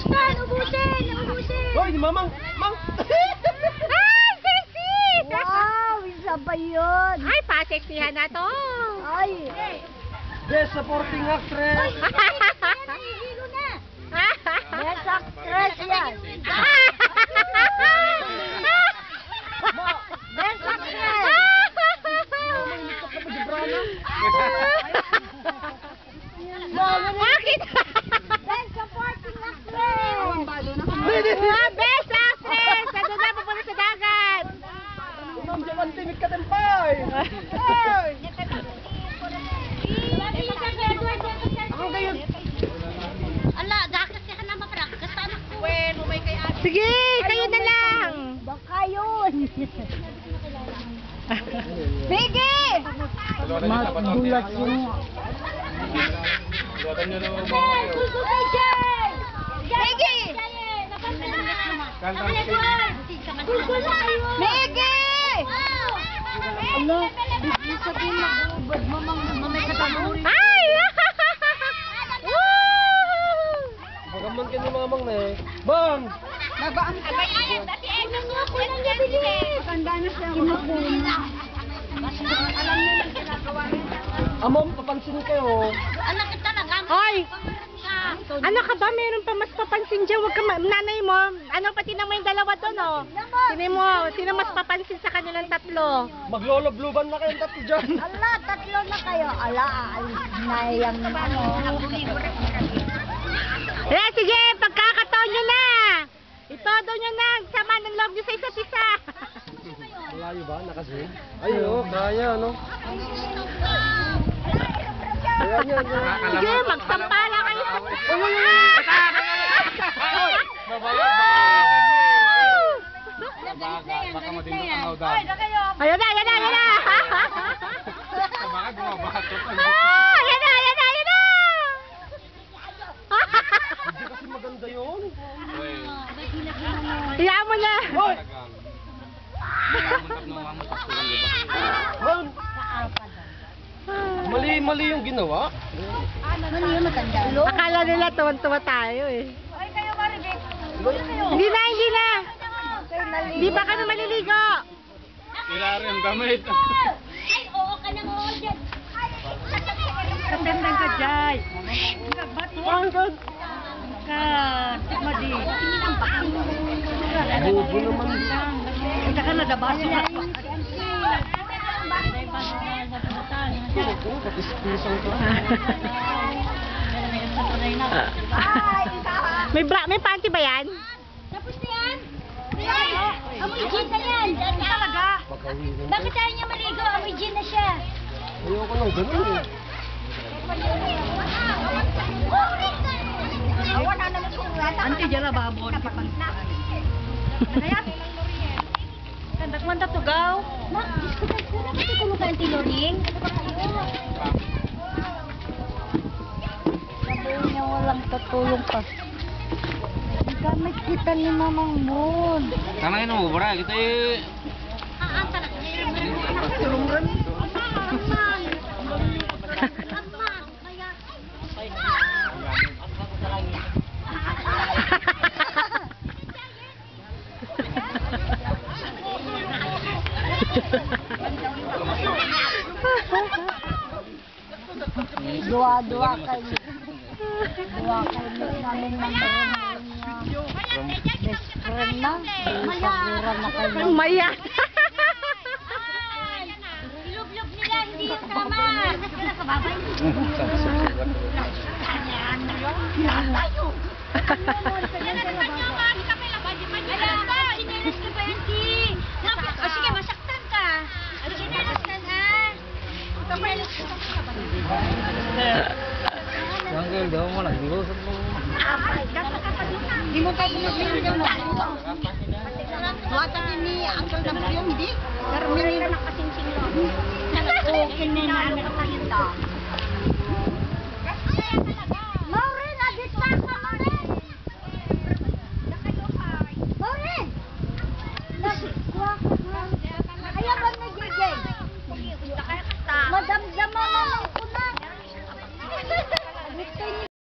Ubusin! Ubusin! Ubusin! Hoy, ni Mamang! Mang! Ay, sexy! Wow, isa ba yun? Ay, paseksihan na to. Ay. Best supporting actress! Nahihilo na. Best actress yan. Best actress. Bakit? Best supporting actress. Best actress! Ano na, pupunta sa dagat. Ma'am, Japan timid ka tempay! Hey! Ako kayo! Ala, dagat ka na maparang. Kasama ko. Bueno, may kay ate. Sige, kayo na lang. Baka yun. Sige! Magbulat yun. Sige! Miggy! Ano? Ibig sabihin mag-ubad mamay katamuri. Ay! Woo! Magaman ka ni Mamang na eh. Bang! Nabaan ka. Dati ay nasuko lang niya bilis. Matanda na siya. Kinukuna. Alam niyo yung ginagawa niya. Amam, papansin kayo. Anak ka talaga. Hoy! Ano ka ba? Meron pa mas papansin dyan. Huwag ka nanay mo. Ano pa tinan mo yung dalawa doon, oh. Sino mas papansin sa kanilang tatlo? Maglolobluban na kayong tatlo dyan. Ala, tatlo na kayo. Ala, aalis na yung ano. Eh, sige, pagkakataon nyo na. Itodo nyo na. Sama ng loob nyo sa isa't isa. Malayo ba? Nakazoom? Ayun, kaya, no? Kaya niya, Sige, magsampala kayo sa... Baka matindot ang hawdan. Ayun na, ayun na, ayun na. Baka bumabatot. Ayun na, ayun na, ayun na. hindi kasi maganda yun. Iyan mo na. Hoy! Ma'am! Mali yung ginawa. Ano yun, matanda? Akala nila tuwan-tuwa tayo eh. Ay, kayo Maribek. Hindi na, hindi na. Hindi pa kami maliligo. Irari ang damit. Ay, oo ka na mo dyan. Katendang ka, Jai. Ang God! Madi. Bobo naman. Kita ka na, dabaso na. Patis-pisang ka. May panty ba yan? Tapos na yan. Amoy gin na yan. Talaga. Pagkawirin. Bakit tayo niya maligo? Amoy gin na siya. Ayoko lang ganun eh. Anti jala babon. Kaya kandak man ta tugaw. Ma, diskutan ko na kasi kuno ka anti loring. Sabi niya walang tutulong pa. Gamit kita ni Mamang Moon. Sana yun mo, bra. Kita eh. Turungan. Dua-dua kayo. Dua kayo namin ng best friend na. Paguran na kayo. Maya. Lub-lub nila, hindi yung tama. Sila sa babay. O sige, masaktan ka. Sinasaktan ha. Hanggang daw mo lang. Lusot mo. Hindi mo pa pinagpinigyan mo. Tuwatan ni Uncle W, hindi? Pero minira na kasing singlo. Okay na namin ang